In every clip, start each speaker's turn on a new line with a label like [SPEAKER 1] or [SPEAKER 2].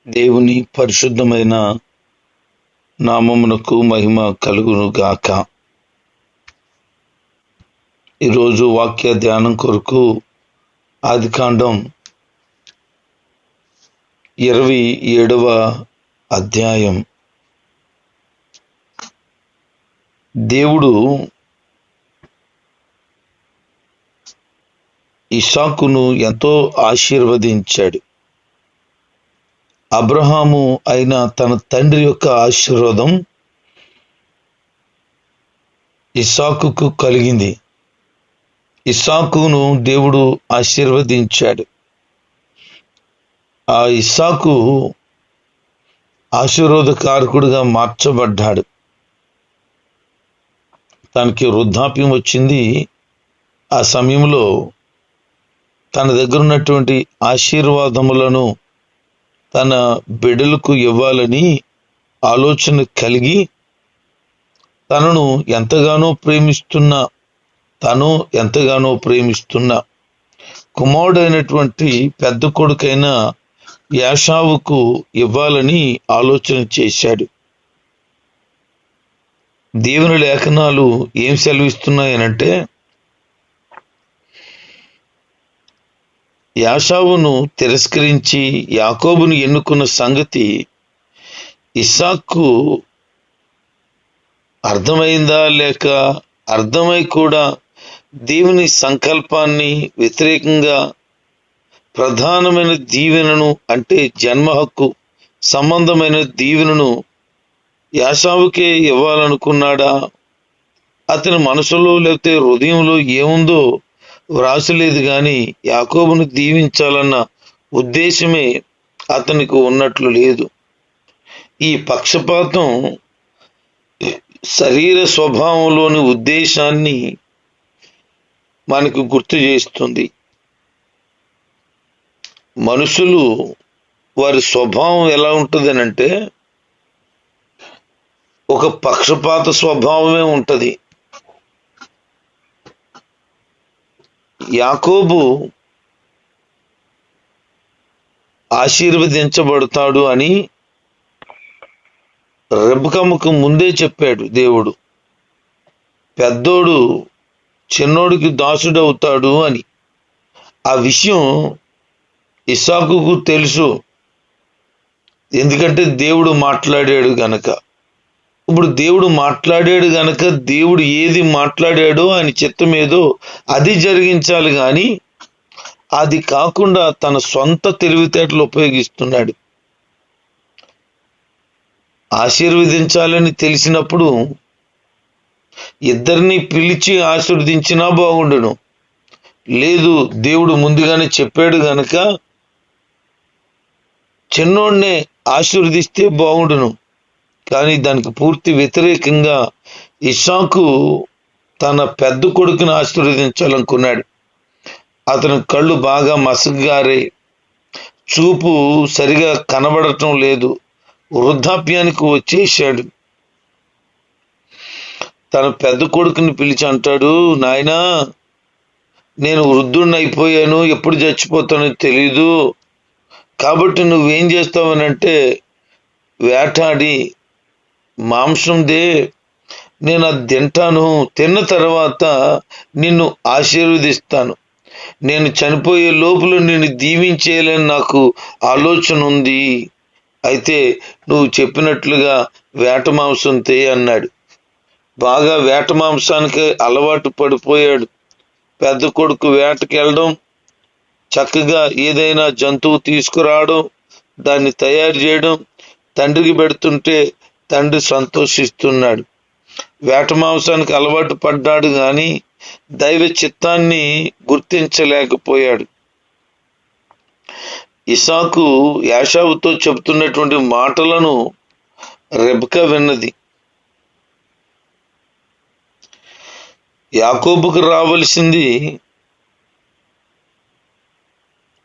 [SPEAKER 1] దేవుని పరిశుద్ధమైన నామమునకు మహిమ కలుగును గాక. ఈరోజు వాక్య ధ్యానం కొరకు ఆదికాండం 27వ అధ్యాయం. దేవుడు ఇస్సాకును ఎంతో ఆశీర్వదించాడు. అబ్రహాము అయిన తన తండ్రి యొక్క ఆశీర్వాదం ఇస్సాకుకు కలిగింది. ఇస్సాకును దేవుడు ఆశీర్వదించాడు. ఆ ఇస్సాకు ఆశీర్వాదకారకుడిగా మార్చబడ్డాడు. తనకి వృద్ధాప్యం వచ్చింది. ఆ సమయంలో తన దగ్గర ఉన్నటువంటి ఆశీర్వాదములను తన బిడ్డలకు ఇవ్వాలని ఆలోచన కలిగి తను ఎంతగానో ప్రేమిస్తున్న కుమారుడైనటువంటి పెద్ద కొడుకైన యాషావుకు ఇవ్వాలని ఆలోచన చేశాడు. దేవుని లేఖనాలు ఏం సెలవిస్తున్నాయనంటే, యాషావును తిరస్కరించి యాకోబును ఎన్నుకున్న సంగతి ఇస్సాకు అర్థమైందా, లేక అర్థమై కూడా దేవుని సంకల్పాన్ని వ్యతిరేకంగా ప్రధానమైన దీవెనను, అంటే జన్మ హక్కు సంబంధమైన దీవెనను యాషావుకే ఇవ్వాలనుకున్నాడా? అతని మనసులో లేకపోతే హృదయంలో ఏముందో వ్రాసలేదు, కానీ యాకోబును దీవించాలన్న ఉద్దేశమే అతనికి ఉన్నట్లు లేదు. ఈ పక్షపాతం శరీర స్వభావంలోని ఉద్దేశాన్ని మనకు గుర్తు చేస్తుంది. మనుషులు వారి స్వభావం ఎలా ఉంటుందనంటే, ఒక పక్షపాత స్వభావమే ఉంటుంది. యాకోబు ఆశీర్వదించబడతాడు అని రెబెక్కకు ముందే చెప్పాడు దేవుడు. పెద్దోడు చిన్నోడికి దాసుడవుతాడు అని. ఆ విషయం ఇస్సాకుకు తెలుసు, ఎందుకంటే దేవుడు మాట్లాడాడు గనక. ఇప్పుడు దేవుడు మాట్లాడాడు గనక దేవుడు ఏది మాట్లాడాడో ఆయన చిత్తం ఏదో అది జరిగించాలి, కానీ అది కాకుండా తన సొంత తెలివితేటలు ఉపయోగిస్తున్నాడు. ఆశీర్వదించాలని తెలిసినప్పుడు ఇద్దరిని పిలిచి ఆశీర్వదించినా బాగుండును. లేదు, దేవుడు ముందుగానే చెప్పాడు గనక చిన్నోడినే ఆశీర్వదిస్తే బాగుండును. కానీ దానికి పూర్తి వ్యతిరేకంగా ఇస్సాకు తన పెద్ద కొడుకుని ఆశీర్వదించాలనుకున్నాడు. అతని కళ్ళు బాగా మసగ్గారే, చూపు సరిగా కనబడటం లేదు, వృద్ధాప్యానికి వచ్చేసాడు. తన పెద్ద కొడుకుని పిలిచి అంటాడు, నాయనా, నేను వృద్ధుడిని అయిపోయాను, ఎప్పుడు చచ్చిపోతానో తెలీదు, కాబట్టి నువ్వేం చేస్తావనంటే వేటాడి మాంసం దే, నేను అది తింటాను, తిన్న తర్వాత నిన్ను ఆశీర్వదిస్తాను. నేను చనిపోయే లోపల నిన్ను దీవించేయాలని నాకు ఆలోచన ఉంది. అయితే నువ్వు చెప్పినట్లుగా వేట మాంసం తే అన్నాడు. బాగా వేట మాంసానికి అలవాటు పడిపోయాడు. పెద్ద కొడుకు వేటకి వెళ్ళడం, చక్కగా ఏదైనా జంతువు తీసుకురావడం, దాన్ని తయారు చేయడం, తండ్రికి పెడుతుంటే తండ్రి సంతోషిస్తున్నాడు. వేట మాంసానికి అలవాటు పడ్డాడు, కానీ దైవ చిత్తాన్ని గుర్తించలేకపోయాడు. ఇస్సాకు యాషావుతో చెబుతున్నటువంటి మాటలను రెబెక్క విన్నది. యాకోబుకు రావలసింది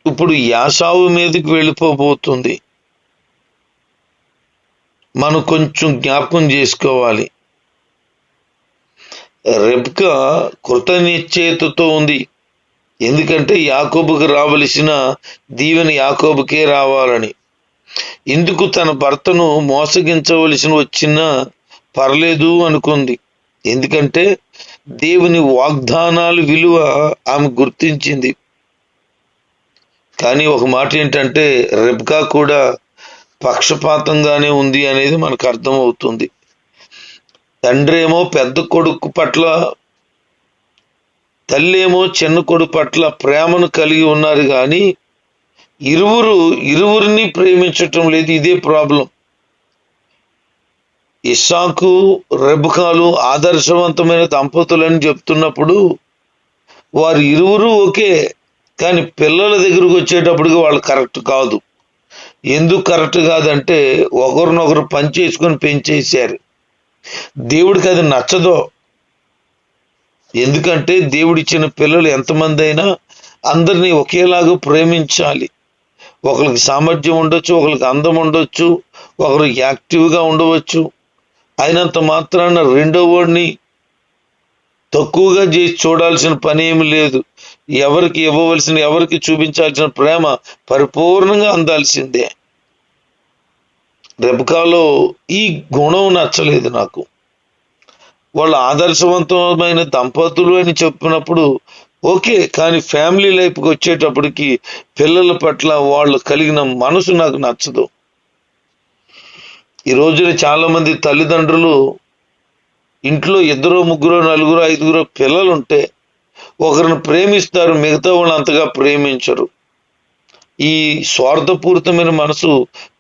[SPEAKER 1] ఇప్పుడు యాషావు మీదకి వెళ్ళిపోబోతుంది. మనం కొంచెం జ్ఞాపకం చేసుకోవాలి. రెబెక్క కృతనిశ్చయతతో ఉంది. ఎందుకంటే యాకోబుకు రావలసిన దీవెన యాకోబుకే రావాలని. ఎందుకు తన భర్తను మోసగించవలసి వచ్చినా పర్లేదు అనుకుంది. ఎందుకంటే దేవుని వాగ్దానాలు విలువ ఆమె గుర్తించింది. కానీ ఒక మాట ఏంటంటే రెబ్కా కూడా పక్షపాతంగానే ఉంది అనేది మనకు అర్థమవుతుంది. తండ్రి ఏమో పెద్ద కొడుకు పట్ల, తల్లి ఏమో చిన్న కొడుకు పట్ల ప్రేమను కలిగి ఉన్నారు, కానీ ఇరువురిని ప్రేమించటం లేదు. ఇదే ప్రాబ్లం. ఇస్సాకు రెబ్కాలు ఆదర్శవంతమైన దంపతులని చెప్తున్నప్పుడు వారు ఇరువురు ఓకే, కానీ పిల్లల దగ్గరకు వచ్చేటప్పటికి వాళ్ళు కరెక్ట్ కాదు. ఎందుకు కరెక్ట్ కాదంటే ఒకరినొకరు పనిచేసుకొని పెంచేశారు. దేవుడికి అది నచ్చదో. ఎందుకంటే దేవుడిచ్చిన పిల్లలు ఎంతమంది అయినా అందరినీ ఒకేలాగా ప్రేమించాలి. ఒకరికి సామర్థ్యం ఉండొచ్చు, ఒకరికి అందం ఉండొచ్చు, ఒకరు యాక్టివ్గా ఉండవచ్చు. అయినంత మాత్రాన రెండో వాడిని తక్కువగా చేసి చూడాల్సిన పని ఏమి లేదు. ఎవరికి ఇవ్వవలసిన, ఎవరికి చూపించాల్సిన ప్రేమ పరిపూర్ణంగా అందాల్సిందే. రెబ్కాలో ఈ గుణం నచ్చలేదు నాకు. వాళ్ళు ఆదర్శవంతమైన దంపతులు అని చెప్పినప్పుడు ఓకే, కానీ ఫ్యామిలీ లైఫ్కి వచ్చేటప్పటికి పిల్లల పట్ల వాళ్ళు కలిగిన మనసు నాకు నచ్చదు. ఈ రోజున చాలా మంది తల్లిదండ్రులు ఇంట్లో 2, 3, 4, 5 పిల్లలు ఉంటే ఒకరిని ప్రేమిస్తారు, మిగతా వాళ్ళు అంతగా ప్రేమించరు. ఈ స్వార్థపూరితమైన మనసు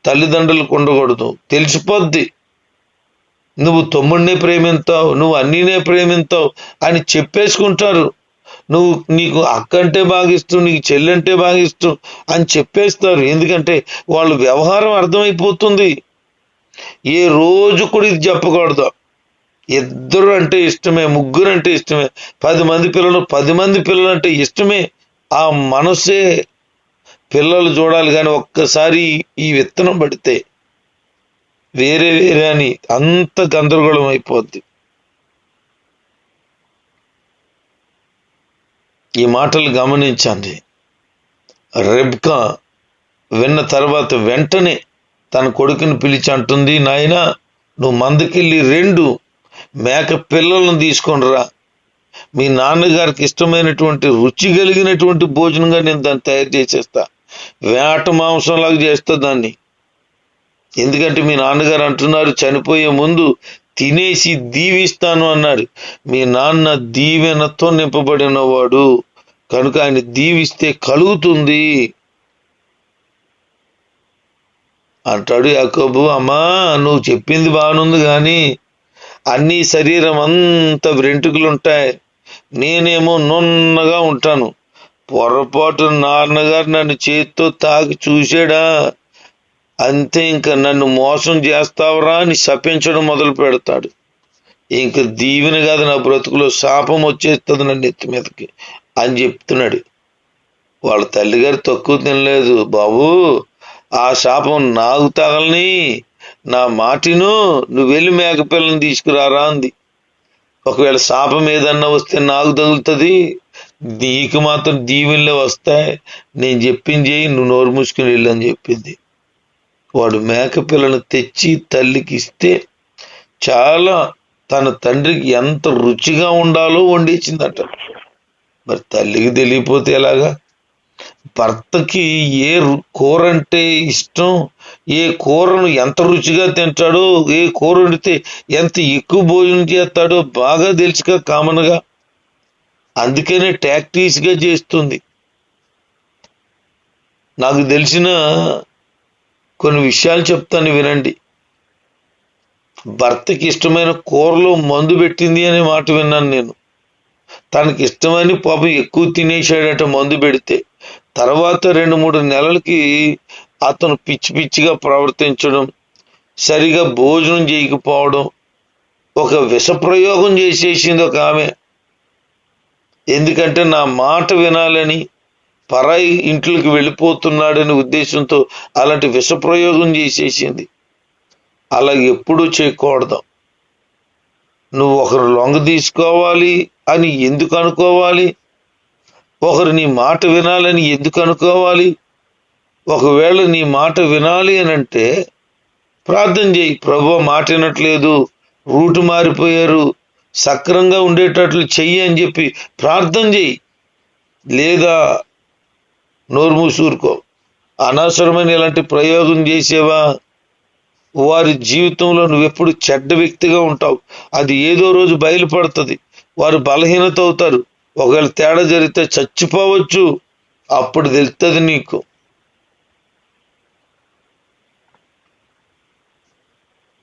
[SPEAKER 1] తల్లిదండ్రులకు ఉండకూడదు. తెలిసిపోద్ది, నువ్వు తమ్ముడినే ప్రేమిస్తావు, నువ్వు అన్నీనే ప్రేమిస్తావు అని చెప్పేసుకుంటారు. నీకు అక్క అంటే బాగా ఇష్టం, నీకు చెల్లి అంటే బాగా ఇష్టం అని చెప్పేస్తారు. ఎందుకంటే వాళ్ళ వ్యవహారం అర్థమైపోతుంది. ఏ రోజు కూడా ఇది చెప్పకూడదు. 2 అంటే ఇష్టమే, 3 అంటే ఇష్టమే, 10 మంది పిల్లలు అంటే ఇష్టమే. ఆ మనసే పిల్లలు చూడాలి. కానీ ఒక్కసారి ఈ విత్తనం పడితే వేరే అని అంత గందరగోళం అయిపోద్ది. ఈ మాటలు గమనించండి. రెబ్కా విన్న తర్వాత వెంటనే తన కొడుకుని పిలిచి అంటుంది, నాయనా నువ్వు మందకెళ్ళి 2 మేక పిల్లలను తీసుకొని రా. మీ నాన్నగారికి ఇష్టమైనటువంటి రుచి కలిగినటువంటి భోజనంగా నేను దాన్ని తయారు చేసేస్తా. వేట మాంసంలాగా చేస్తా దాన్ని. ఎందుకంటే మీ నాన్నగారు అంటున్నారు చనిపోయే ముందు తినేసి దీవిస్తాను అన్నాడు. మీ నాన్న దీవెనతో నింపబడిన వాడు కనుక ఆయన దీవిస్తే కలుగుతుంది అంటాడు యాకోబు. అమ్మా నువ్వు చెప్పింది బాగుంది, కానీ అన్ని శరీరం అంతా వెంట్రుకలు ఉంటాయి, నేనేమో నున్నగా ఉంటాను. పొరపాటు నాన్నగారు నన్ను చేతితో తాకి చూసాడా అంతే, ఇంకా నన్ను మోసం చేస్తావరా అని శపించడం మొదలు పెడతాడు. ఇంక దీవెన కాదు, నా బ్రతుకులో శాపం వచ్చేస్తుంది నన్ను ఎత్తి మీదకి అని చెప్తున్నాడు. వాళ్ళ తల్లిగారు తక్కువ తినలేదు. బాబు ఆ శాపం నాకు తగలని, నా మాటిను, నువ్వు వెళ్ళి మేకపిల్లని తీసుకురారా అంది. ఒకవేళ శాపం ఏదన్నా వస్తే నాకు తగులుతుంది, నీకు మాత్రం దీవెనలే వస్తాయి, నేను చెప్పింది చేయి, నువ్వు నోరు మూసుకుని వెళ్ళు అని చెప్పింది. వాడు మేకపిల్లను తెచ్చి తల్లికి ఇస్తే చాలా తన తండ్రికి ఎంత రుచిగా ఉండాలో వండించిందట. మరి తల్లికి తెలియపోతే ఎలాగా? భర్తకి ఏ కూర అంటే ఇష్టం, ఏ కూరను ఎంత రుచిగా తింటాడో, ఏ కూర వండితే ఎంత ఎక్కువ భోజనం చేస్తాడో బాగా తెలుసుగా కామన్గా. అందుకనే టాక్టీస్గా చేస్తుంది. నాకు తెలిసిన కొన్ని విషయాలు చెప్తాను వినండి. భర్తకి ఇష్టమైన కూరలో మందు పెట్టింది అనే మాట విన్నాను నేను. తనకి ఇష్టమని పాపం ఎక్కువ తినేసాడట మందు పెడితే. తర్వాత 2-3 నెలలకి అతను పిచ్చి పిచ్చిగా ప్రవర్తించడం, సరిగా భోజనం చేయకపోవడం, ఒక విషప్రయోగం చేసేసింది ఒక ఆమె. ఎందుకంటే నా మాట వినాలని పరాయి ఇంట్లోకి వెళ్ళిపోతున్నాడనే ఉద్దేశంతో అలాంటి విషప్రయోగం చేసేసింది. అలా ఎప్పుడూ చేయకూడదు. నువ్వు ఒకరు లొంగ తీసుకోవాలి అని ఎందుకు అనుకోవాలి? ఒకరు నీ మాట వినాలని ఎందుకు అనుకోవాలి? ఒకవేళ నీ మాట వినాలి అని అంటే ప్రార్థన చేయి. ప్రభువా మాట వినట్లేదు, రూటు మారిపోయారు, సక్రంగా ఉండేటట్లు చెయ్యి అని చెప్పి ప్రార్థన చేయి. లేదా నోరు మూసూరుకో. అనవసరమైన ఇలాంటి ప్రయోగం చేసేవా వారి జీవితంలో నువ్వెప్పుడు చెడ్డ వ్యక్తిగా ఉంటావు. అది ఏదో రోజు బయలుపడుతుంది. వారు బలహీనత అవుతారు. ఒకవేళ తేడా జరిగితే చచ్చిపోవచ్చు. అప్పుడు తెలుస్తుంది నీకు.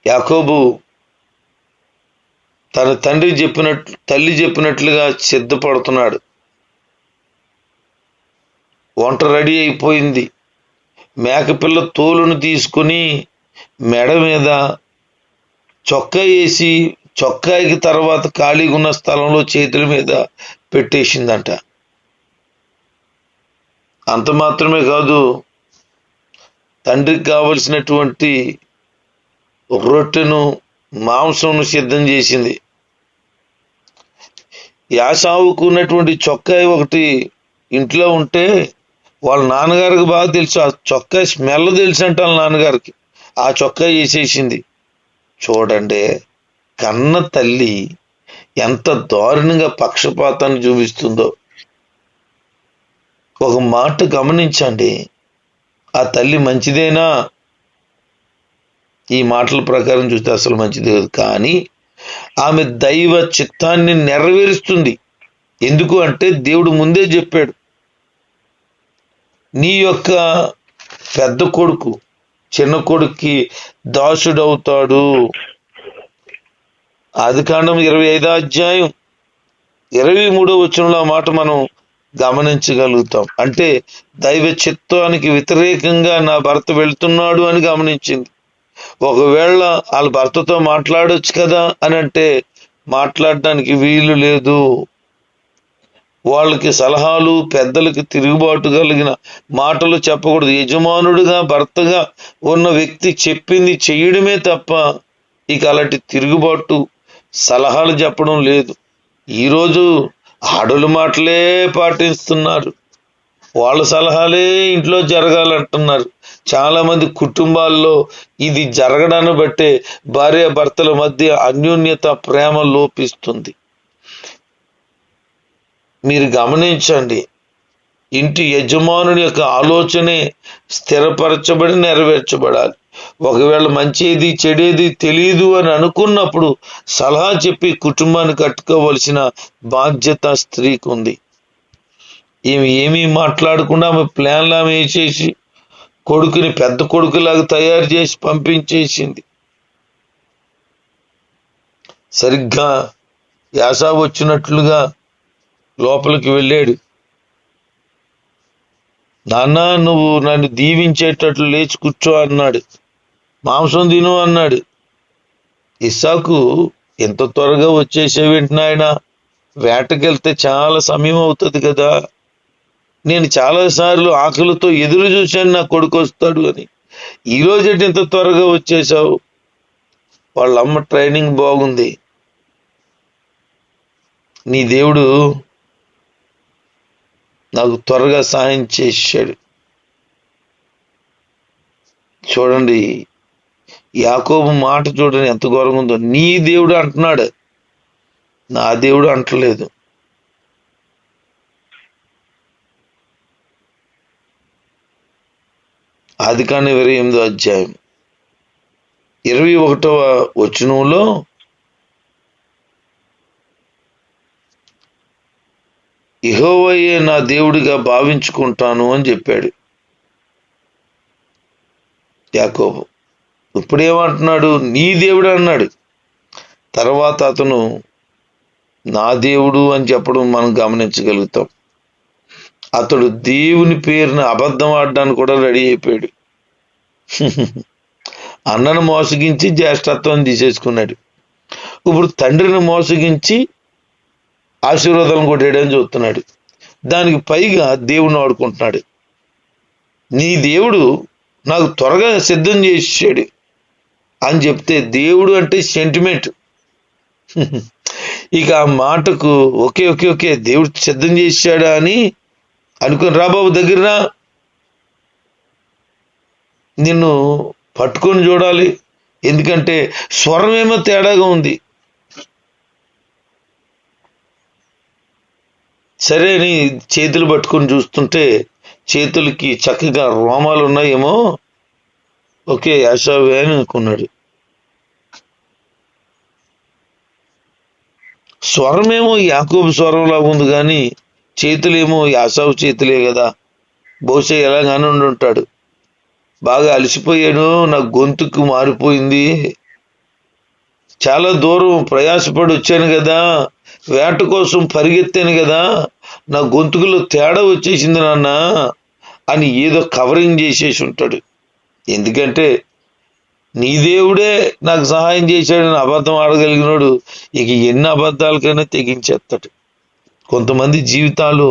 [SPEAKER 1] యాకోబు తన తల్లి చెప్పినట్లుగా సిద్ధపడుతున్నాడు. వంట రెడీ అయిపోయింది. మేకపిల్ల తోలును తీసుకుని మెడ మీద చొక్కా వేసి, చొక్కాయికి తర్వాత ఖాళీగా ఉన్న స్థలంలో చేతుల మీద పెట్టేసిందంట. అంత మాత్రమే కాదు, తండ్రికి కావలసినటువంటి రొట్టెను, మాంసంను సిద్ధం చేసింది. యాసావుకు ఉన్నటువంటి చొక్కాయి ఒకటి ఇంట్లో ఉంటే వాళ్ళ నాన్నగారికి బాగా తెలుసు. ఆ చొక్కాయి స్మెల్ తెలుసు అంట వాళ్ళ నాన్నగారికి. ఆ చొక్కాయి వేసేసింది. చూడండి, కన్న తల్లి ఎంత దారుణంగా పక్షపాతాన్ని చూపిస్తుందో. ఒక మాట గమనించండి, ఆ తల్లి మంచిదేనా? ఈ మాటల ప్రకారం చూస్తే అసలు మంచిది కాదు. కానీ ఆమె దైవ చిత్తాన్ని నెరవేరుస్తుంది. ఎందుకు అంటే దేవుడు ముందే చెప్పాడు, నీ యొక్క పెద్ద కొడుకు చిన్న కొడుక్కి దాసుడవుతాడు. ఆదికాండం 25వ అధ్యాయం 23వ వచనంలో ఆ మాట మనం గమనించగలుగుతాం. అంటే దైవ చిత్తానికి వ్యతిరేకంగా నా భర్త వెళ్తున్నాడు అని గమనించింది. ఒకవేళ వాళ్ళ భర్తతో మాట్లాడొచ్చు కదా అని అంటే మాట్లాడడానికి వీలు లేదు. వాళ్ళకి సలహాలు, పెద్దలకి తిరుగుబాటు కలిగిన మాటలు చెప్పకూడదు. యజమానుడుగా భర్తగా ఉన్న వ్యక్తి చెప్పింది చెయ్యడమే తప్ప ఇక అలాంటి తిరుగుబాటు సలహాలు చెప్పడం లేదు. ఈరోజు ఆడోళ్ళ మాటలే పాటిస్తున్నారు. వాళ్ళ సలహాలే ఇంట్లో జరగాలంటున్నారు. చాలా మంది కుటుంబాల్లో ఇది జరగడాన్ని బట్టే భార్యాభర్తల మధ్య అన్యోన్యత, ప్రేమ లోపిస్తుంది. మీరు గమనించండి, ఇంటి యజమానుని యొక్క ఆలోచనే స్థిరపరచబడి నెరవేర్చబడాలి. ఒకవేళ మంచిది చెడేది తెలియదు అని అనుకున్నప్పుడు సలహా చెప్పి కుటుంబాన్ని కట్టుకోవలసిన బాధ్యత స్త్రీకి ఉంది. ఏమీ మాట్లాడకుండా ఆమె ప్లాన్లు ఆమె వేసేసి కొడుకుని పెద్ద కొడుకులాగా తయారు చేసి పంపించేసింది. సరిగ్గా యాసావు వచ్చినట్లుగా లోపలికి వెళ్ళాడు. నాన్న, నువ్వు నన్ను దీవించేటట్లు లేచి కూర్చో అన్నాడు. మాంసం తిను అన్నాడు. ఇస్సాకు, ఎంత త్వరగా వచ్చేసేవేంటి నాయన? వేటకెళ్తే చాలా సమయం అవుతుంది కదా. నేను చాలాసార్లు ఆకలితో ఎదురు చూశాను నా కొడుకు వస్తాడు అని. ఈరోజు ఇంత త్వరగా వచ్చేసావు? వాళ్ళ అమ్మ ట్రైనింగ్ బాగుంది. నీ దేవుడు నాకు త్వరగా సాయం చేశాడు. చూడండి, యాకోబు మాట చూడండి ఎంత ఘోరంగా ఉందో. నీ దేవుడు అంటున్నాడు, నా దేవుడు అంటలేదు. ఆదికాండం 28వ అధ్యాయం 21వ వచనంలో యెహోవాయే నా దేవుడిగా భావించుకుంటాను అని చెప్పాడు యాకోబు. ఇప్పుడేమంటున్నాడు? నీ దేవుడు అన్నాడు. తర్వాత అతను నా దేవుడు అని చెప్పడం మనం గమనించగలుగుతాం. అతడు దేవుని పేరున అబద్ధం ఆడడానికి కూడా రెడీ అయిపోయాడు. అన్నను మోసగించి జ్యేష్ఠత్వం తీసేసుకున్నాడు. ఇప్పుడు తండ్రిని మోసగించి ఆశీర్వాదాలను కొట్టేయడం చూస్తున్నాడు. దానికి పైగా దేవుని ఆడుకుంటున్నాడు. నీ దేవుడు నాకు త్వరగా సిద్ధం చేసాడు అని చెప్తే, దేవుడు అంటే సెంటిమెంట్. ఇక ఆ మాటకు ఓకే దేవుడు సిద్ధం చేశాడా అని అనుకుని, రా బాబు దగ్గర రా, నిన్ను పట్టుకొని చూడాలి. ఎందుకంటే స్వరమేమో తేడాగా ఉంది. సరే అని చేతులు పట్టుకొని చూస్తుంటే చేతులకి చక్కగా రోమాలు ఉన్నాయేమో, ఓకే యాషావే అని అనుకున్నాడు. స్వరమేమో యాకోబు స్వరంలాగా ఉంది, కానీ చేతులేమో యాసావు చేతులే కదా. బహుశా ఎలాగానే ఉండి ఉంటాడు. బాగా అలసిపోయాను, నా గొంతుకు మారిపోయింది, చాలా దూరం ప్రయాసపడి వచ్చాను కదా, వేట కోసం పరిగెత్తాను కదా, నా గొంతుకులో తేడా వచ్చేసింది నాన్న అని ఏదో కవరింగ్ చేసేసి ఉంటాడు. ఎందుకంటే నీ దేవుడే నాకు సహాయం చేశాడని అబద్ధం ఆడగలిగినాడు ఇక ఎన్ని అబద్ధాలకైనా తెగించేస్తాడు. కొంతమంది జీవితాలు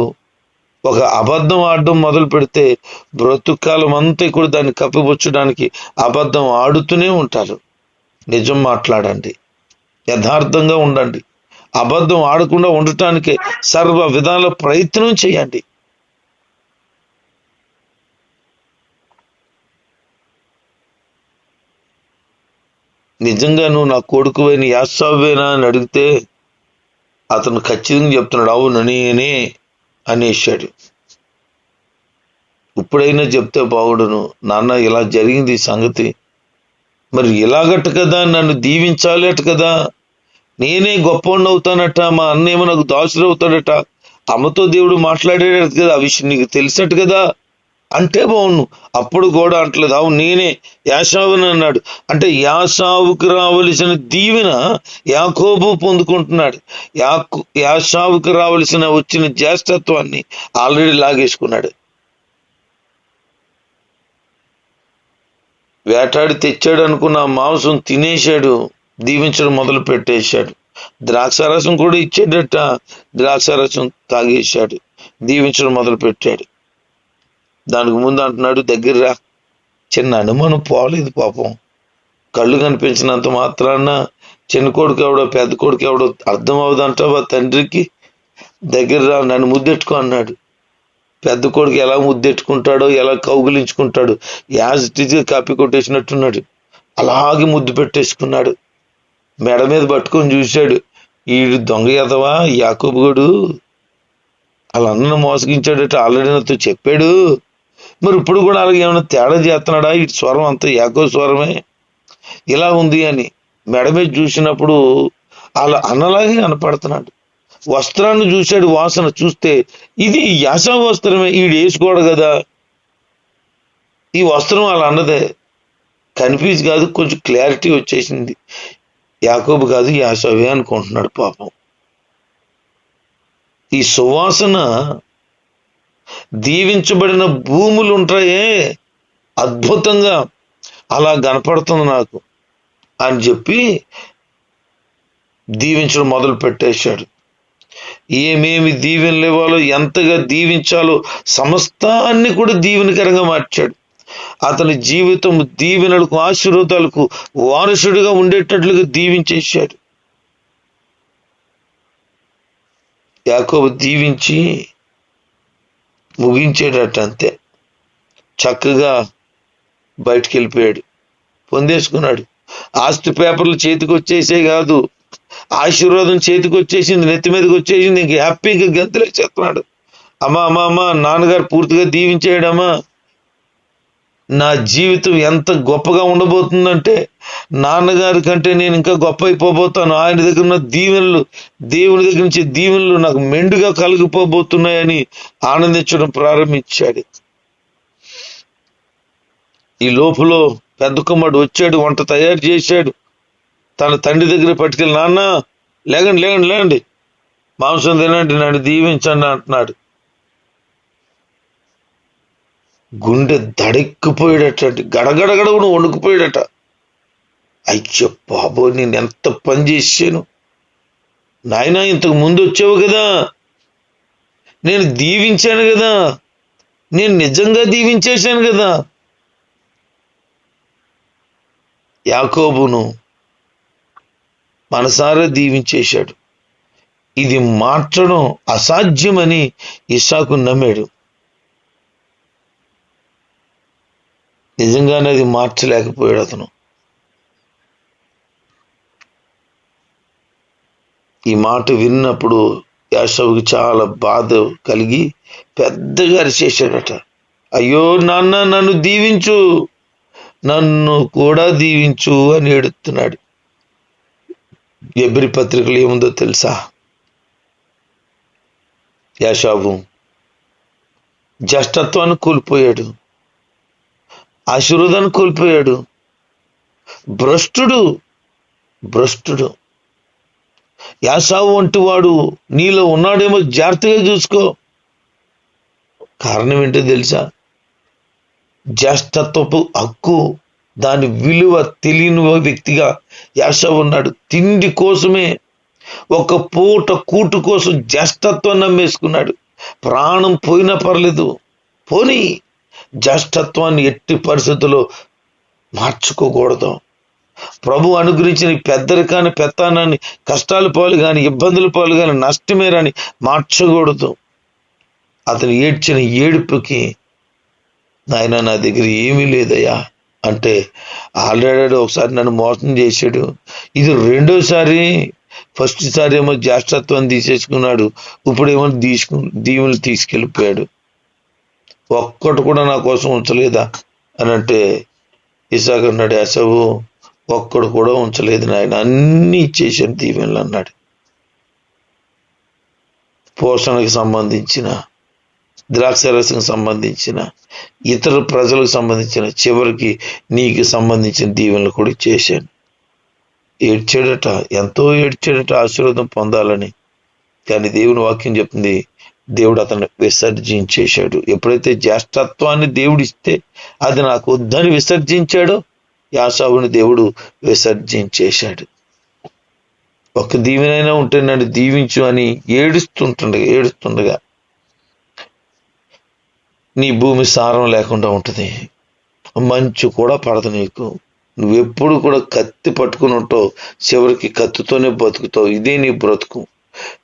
[SPEAKER 1] ఒక అబద్ధం ఆడడం మొదలు పెడితే బ్రతుకాలం అంతా కూడా దాన్ని కప్పిపుచ్చడానికి అబద్ధం ఆడుతూనే ఉంటారు. నిజం మాట్లాడండి, యథార్థంగా ఉండండి, అబద్ధం ఆడకుండా ఉండటానికి సర్వ విధాల ప్రయత్నం చేయండి. నిజంగా నువ్వు నా కొడుకువైన యాసావేనా అని అడిగితే అతను ఖచ్చితంగా చెప్తున్నాడు, అవును నేనే అనేశాడు. ఇప్పుడైనా చెప్తే బాగుడును, నాన్న ఇలా జరిగింది సంగతి, మరి ఇలాగట్ట కదా, నన్ను దీవించాలి అట కదా, నేనే గొప్పవాడిని అవుతానట, మా అన్నేమో నాకు దాసుడు అవుతాడట, అమ్మతో దేవుడు మాట్లాడేటట్టు కదా, ఆ విషయం నీకు తెలిసినట్టు కదా అంటే బాగుండు. అప్పుడు కూడా అంటలేదు, అవును నేనే యాషావుని అన్నాడు. అంటే యాషావుకి రావలసిన దీవెన యాకోబు పొందుకుంటున్నాడు. యాషావుకి రావలసిన వచ్చిన జ్యేష్ఠత్వాన్ని ఆల్రెడీ లాగేసుకున్నాడు. వేటాడి తెచ్చాడు అనుకున్న మాంసం తినేశాడు, దీవించడం మొదలు పెట్టేశాడు. ద్రాక్షారసం కూడా ఇచ్చేటట్ట, ద్రాక్షారసం తాగేశాడు, దీవించడం మొదలు పెట్టాడు. దానికి ముందు అంటున్నాడు, దగ్గర రా. చిన్న అనుమానం పోలేదు పాపం. కళ్ళు కనిపించినంత మాత్రాన చిన్న కొడుకు ఎవడో పెద్ద కొడుకు ఎవడో అర్థం అవుదంటావా తండ్రికి? దగ్గర రా, నన్ను ముద్దెట్టుకో అన్నాడు. పెద్ద కొడుకు ఎలా ముద్దెట్టుకుంటాడో, ఎలా కౌగిలించుకుంటాడు, యాజ్ ఇట్ ఈజ్ కాపీ కొట్టేసినట్టున్నాడు. అలాగే ముద్దు పెట్టేసుకున్నాడు. మెడ మీద పట్టుకొని చూశాడు. ఈడు దొంగ ఎదవా యాకోబు గడు, వాళ్ళ అన్నను మోసగించాడట, ఆల్రెడీ నాతో చెప్పాడు. మరి ఇప్పుడు కూడా అలాగే ఏమైనా తేడా చేస్తున్నాడా? ఇటు స్వరం అంతా యాకోబు స్వరమే ఇలా ఉంది అని మెడ మీద చూసినప్పుడు అలా అన్నలాగే కనపడుతున్నాడు. వస్త్రాన్ని చూశాడు, వాసన చూస్తే ఇది యాసావు వస్త్రమే, ఈడు వేసుకోడు కదా, ఈ వస్త్రం అలా అన్నదే. కన్ఫ్యూజ్ కాదు, కొంచెం క్లారిటీ వచ్చేసింది. యాకోబు కాదు యాసావే అనుకుంటున్నాడు పాపం. ఈ సువాసన దీవించబడిన భూములు ఉంటాయే, అద్భుతంగా అలా కనపడుతుంది నాకు అని చెప్పి దీవించడం మొదలు పెట్టేశాడు. ఏమేమి దీవెనలు ఇవ్వాలో, ఎంతగా దీవించాలో సమస్తాన్ని కూడా దీవెనకరంగా మార్చాడు. అతని జీవితం దీవెనలకు ఆశీర్వాదాలకు వారసుడిగా ఉండేటట్లుగా దీవించేశాడు. యాకోబు దీవించి ముగించేటట్టు అంతే, చక్కగా బయటికి వెళ్ళిపోయాడు, పొందేసుకున్నాడు. ఆస్తి పేపర్లు చేతికి వచ్చేసే కాదు, ఆశీర్వాదం చేతికి వచ్చేసింది, నెత్తి మీదకి వచ్చేసింది. ఇంక హ్యాపీగా గంతులే చేస్తున్నాడు. అమ్మా అమ్మా అమ్మా, నాన్నగారు పూర్తిగా దీవించేయడమ్మా, నా జీవితం ఎంత గొప్పగా ఉండబోతుందంటే నాన్నగారి కంటే నేను ఇంకా గొప్ప అయిపోబోతాను. ఆయన దగ్గర ఉన్న దీవెనలు, దేవుని దగ్గర నుంచి దీవెనలు నాకు మెండుగా కలిగిపోబోతున్నాయని ఆనందించడం ప్రారంభించాడు. ఈ లోపల పెద్ద కుమారుడు వచ్చాడు, వంట తయారు చేశాడు. తన తండ్రి దగ్గర పట్టుకెళ్ళి, నాన్న లేకండి లేకండి లేకండి, మాంసం తినండి, నన్ను దీవించండి అంటున్నాడు. గుండె దడెక్కిపోయాడట, గడగడగడ వణుకుపోయాడట. అయ్యో బాబో, నేను ఎంత పని చేశాను నాయన, ఇంతకు ముందు వచ్చావు కదా, నేను దీవించాను కదా, నేను నిజంగా దీవించేశాను కదా. యాకోబును మనసారా దీవించేశాడు. ఇది మార్చడం అసాధ్యమని ఇస్సాకు నమ్మాడు. నిజంగానే అది మార్చలేకపోయాడు అతను. ఈ మాట విన్నప్పుడు యాషవుకి చాలా బాధ కలిగి పెద్దగా అరిచేశాడట. అయ్యో నాన్న, నన్ను దీవించు, నన్ను కూడా దీవించు అని ఏడుస్తున్నాడు. ఎబ్రి పత్రికలు ఏముందో తెలుసా? యాషావు జ్యేష్ఠత్వాన్ని కోల్పోయాడు, ఆశీర్వాదాన్ని కోల్పోయాడు, భ్రష్టుడు. యాసావు వంటి వాడు నీలో ఉన్నాడేమో, జాగ్రత్తగా చూసుకో. కారణం ఏంటో తెలుసా? జ్యేష్ఠత్వపు హక్కు, దాని విలువ తెలియని వ్యక్తిగా యాసావు ఉన్నాడు. తిండి కోసమే, ఒక పూట కూటు కోసం జ్యేష్ఠత్వాన్ని నమ్మేసుకున్నాడు. ప్రాణం పోయినా పర్లేదు, పోనీ జ్యేష్ఠత్వాన్ని ఎట్టి పరిస్థితుల్లో మార్చుకోకూడదు. ప్రభు అనుగ్రహించిన పెద్దరికాన్ని, పెత్తానాన్ని కష్టాల పాలు కానీ, ఇబ్బందుల పాలు కానీ, నష్టమే రాని మార్చకూడదు. అతను ఏడ్చిన ఏడుపుకి, నాయన నా దగ్గర ఏమీ లేదయ్యా అంటే, ఆల్రెడీ ఒకసారి నన్ను మోసం చేశాడు, ఇది రెండోసారి. ఫస్ట్ సారి ఏమో జ్యేష్ఠత్వాన్ని తీసేసుకున్నాడు, ఇప్పుడేమో దీవులు తీసుకెళ్ళిపోయాడు. ఒక్కటి కూడా నా కోసం ఉంచలేదా అని అంటే, ఇసాకు అన్నాడు, యాసావు ఒక్కడు కూడా ఉంచలేదు నాయన, అన్నీ ఇచ్చేసాను దీవెనలు అన్నాడు. పోషణకు సంబంధించిన, ద్రాక్షరసకు సంబంధించిన, ఇతర ప్రజలకు సంబంధించిన, చివరికి నీకు సంబంధించిన దీవెనలు కూడా ఇచ్చేసాను. ఏడ్చాడట, ఎంతో ఏడ్చాడట ఆశీర్వాదం పొందాలని. కానీ దేవుని వాక్యం చెప్తుంది, దేవుడు అతను విసర్జించేశాడు. ఎప్పుడైతే జ్యేష్ఠత్వాన్ని దేవుడు ఇస్తే అది నాకు వద్దని విసర్జించాడో, యాసావుని దేవుడు విసర్జించేశాడు. ఒక దీవెనైనా ఉంటే నన్ను దీవించు అని ఏడుస్తుండగా నీ భూమి సారం లేకుండా ఉంటుంది, మంచు కూడా పడదు నీకు. నువ్వెప్పుడు కూడా కత్తి పట్టుకుని ఉంటావు, చివరికి కత్తితోనే బతుకుతావు. ఇదే నీ బ్రతుకు.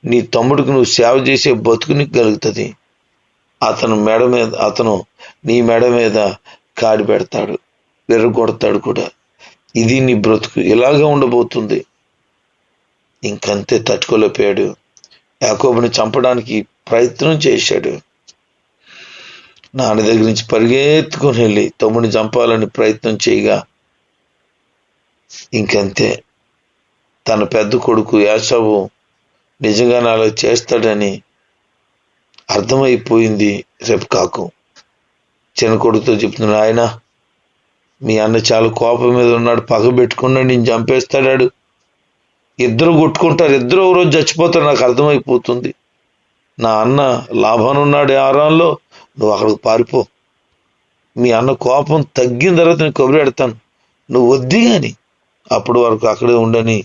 [SPEAKER 1] నీ తమ్ముడికి నువ్వు సేవ చేసే బతుకు నీకు కలుగుతుంది. అతను నీ మెడ మీద కాడి పెడతాడు, విరగొడతాడు కూడా. ఇది నీ బ్రతుకు, ఇలాగా ఉండబోతుంది. ఇంకంతే, తట్టుకోలేకపోయాడు. యాకోబుని చంపడానికి ప్రయత్నం చేశాడు. నాన్న దగ్గర నుంచి పరిగెత్తుకొని వెళ్ళి తమ్ముడిని చంపాలని ప్రయత్నం చేయగా, ఇంకంతే, తన పెద్ద కొడుకు యాసావు నిజంగా అలా చేస్తాడని అర్థమైపోయింది రెబ్కాకు. చిన్న కొడుకుతో చెప్తున్నాడు, ఆయన మీ అన్న చాలా కోపం మీద ఉన్నాడు, పగ పెట్టుకున్నాడు, నేను చంపేస్తాడాడు. ఇద్దరు కొట్టుకుంటారు, ఇద్దరు ఒక రోజు చచ్చిపోతారు, నాకు అర్థమైపోతుంది. నా అన్న లాభానున్నాడు ఆరాంలో, నువ్వు అక్కడికి పారిపో. మీ అన్న కోపం తగ్గిన తర్వాత నేను కబురు పెడతాను, నువ్వు వద్ది కానీ అప్పటి వరకు అక్కడే ఉండని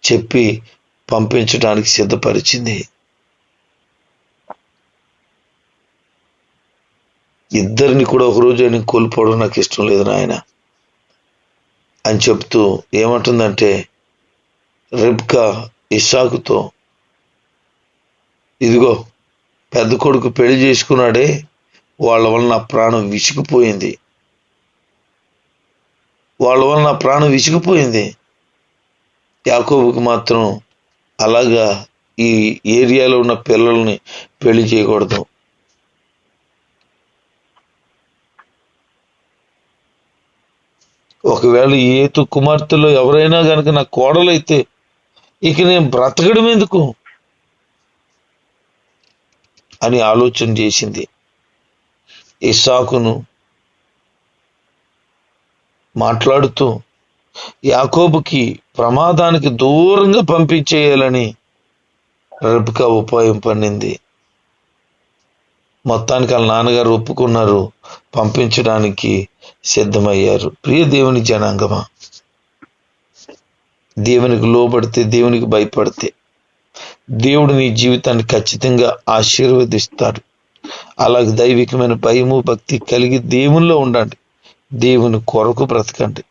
[SPEAKER 1] చెప్పి పంపించడానికి సిద్ధపరిచింది. ఇద్దరిని కూడా ఒకరోజు నేను కోల్పోవడం నాకు ఇష్టం లేదు నాయన అని చెప్తూ ఏమంటుందంటే, రెబ్కా ఇస్సాకుతో, ఇదిగో పెద్ద కొడుకు పెళ్లి చేసుకున్నాడే, వాళ్ళ వల్ల నా ప్రాణం విసిగిపోయింది, యాకోబుకి మాత్రం అలాగా ఈ ఏరియాలో ఉన్న పిల్లల్ని పెళ్లి చేయకూడదు. ఒకవేళ ఏతు కుమార్తెలో ఎవరైనా కనుక నా కోడలైతే ఇక నేను బ్రతకడం ఎందుకు అని ఆలోచన చేసింది. ఇస్సాకును మాట్లాడుతూ యాకోబుకి ప్రమాదానికి దూరంగా పంపించేయాలని రెబ్కా ఉపాయం పన్నింది. మొత్తానికి వాళ్ళ నాన్నగారు ఒప్పుకున్నారు, పంపించడానికి సిద్ధమయ్యారు. ప్రియ దేవుని జనాంగమా, దేవునికి లోబడితే, దేవునికి భయపడితే దేవుడు నీ జీవితాన్ని ఖచ్చితంగా ఆశీర్వదిస్తాడు. అలాగే దైవికమైన భయము భక్తి కలిగి దేవునిలో ఉండండి, దేవుని కొరకు బ్రతకండి,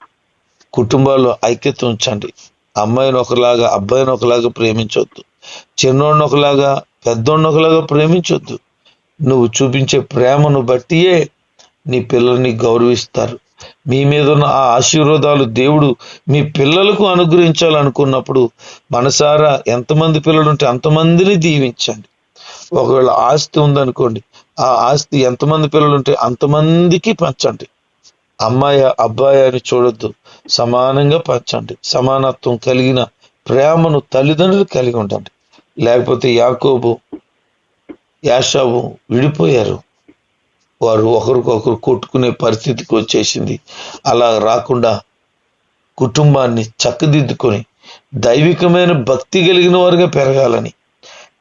[SPEAKER 1] కుటుంబాల్లో ఐక్యత ఉంచండి. అమ్మాయిని ఒకలాగా అబ్బాయిని ఒకలాగా ప్రేమించొద్దు, చిన్నోడిని ఒకలాగా పెద్దోడిని ఒకలాగా ప్రేమించొద్దు. నువ్వు చూపించే ప్రేమను బట్టియే నీ పిల్లల్ని గౌరవిస్తారు. మీ మీద ఉన్న ఆ ఆశీర్వాదాలు దేవుడు మీ పిల్లలకు అనుగ్రహించాలనుకున్నప్పుడు మనసారా ఎంతమంది పిల్లలు ఉంటే అంతమందిని దీవించండి. ఒకవేళ ఆస్తి ఉందనుకోండి, ఆ ఆస్తి ఎంతమంది పిల్లలు ఉంటే అంతమందికి పంచండి. అమ్మాయి అబ్బాయి అని చూడొద్దు, సమానంగా పంచండి. సమానత్వం కలిగిన ప్రేమను తల్లిదండ్రులు కలిగి ఉండండి. లేకపోతే యాకోబు యాషావు విడిపోయారు, వారు ఒకరికొకరు కొట్టుకునే పరిస్థితికి వచ్చేసింది. అలా రాకుండా కుటుంబాన్ని చక్కదిద్దుకొని దైవికమైన భక్తి కలిగిన వారుగా పెరగాలని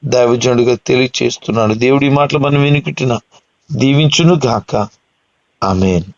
[SPEAKER 1] దైవజనుడిగా తెలియచేస్తున్నాను. దేవుడి మాటలు మనం వినికిట్టిన దీవించును గాక. ఆమేన్.